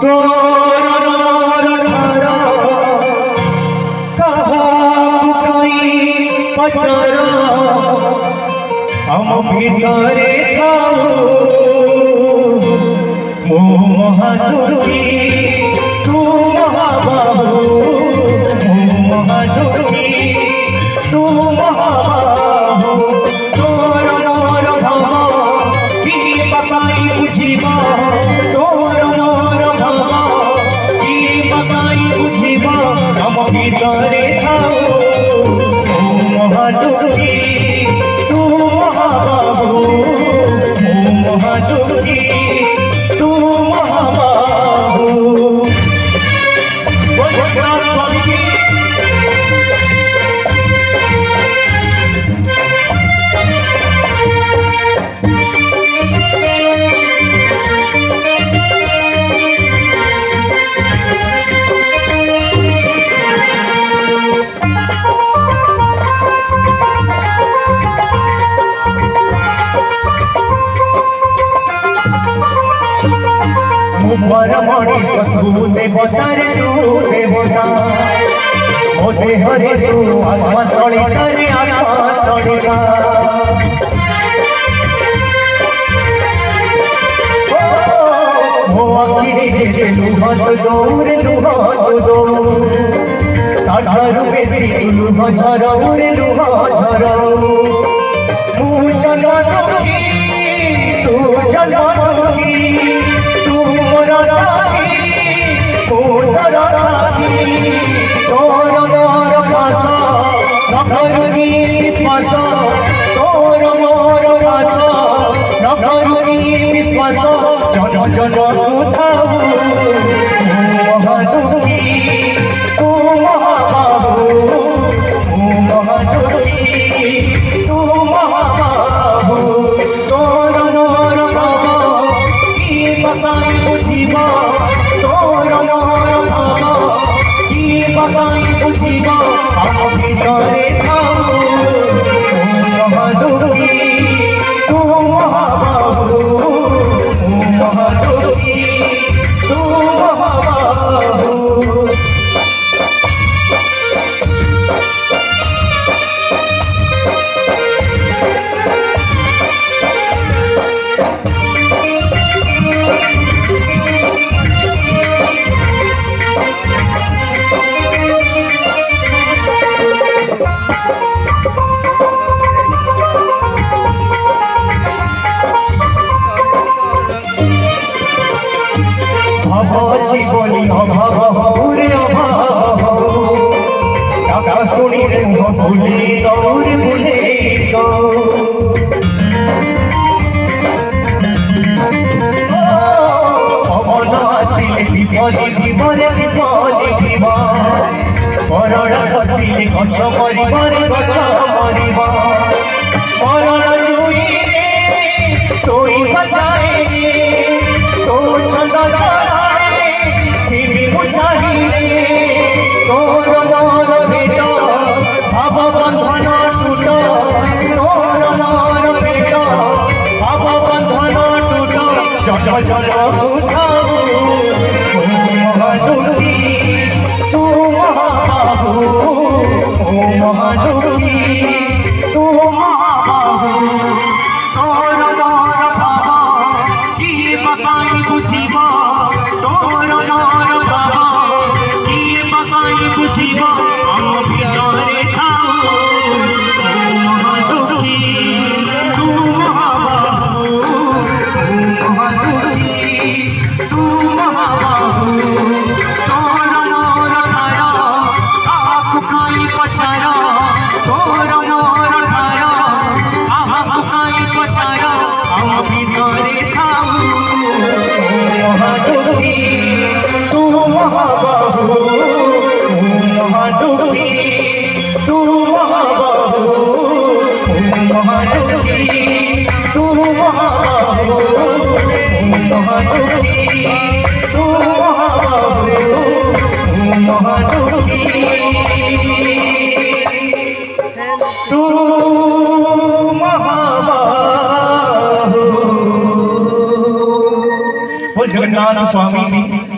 तोर घर कहाकु कई पचर हम भितरे थाऊ मो महादुखी तू महाबाहु मो महादुखी तू महाबाहु तोर मोर भव की बताई बुझिब तोर मोर भव की बताई बुझिब हम भितरे थाऊ मो महादुखी तू महाबाहु मो महादुखी तू महाबाहु। स्वामी की मणि ससु देवता रे तू देवता मो देह रे तू आत्मा सड़िता रे आत्मा सड़िता मो आखिरे जे लुह तो दौरे लुह तो दौ ताठारु बेसी लुह झरऊ रे लुह झरऊ तू जन्म दुखी तू जन्म दुखी तोर मोर पास नभरुनी विश्वास तोर मोर पास नभरुनी विश्वास जन जन थाऊ महादुखी तू महाबाहु महादुखी तू महाबाहु तोर मोर भव की बताई बुझिब तोर मोर भव की बताई बुझिब हम भितरे थाऊ महादुखी तू महाबाहु महादुखी तू महाबाहु। भवची बोली अभाव हौरे अभाव डाका सुनी रे भूले गौर भूले गौ पवन आसिले विपदे जीवने विपदे जीव मरण बसिले गछ मरिबरे गछ मरिब मरण जुईरे सोई बचाए तो छंद चढ़ाए बुझाइले तोर मोर भेट भाव बंधन टूट तोर मोर भेट भाव बंधन टूट जन जन थाऊ महादुखी तू महाबाहु महादुखी तू महाबाहु तोर मोर भाव की बताई बुझिब तोर मोर भाव की बताई बुझिब हम भितरे थाऊ महादुखी तू महाबाहु महादुखी। स्वामी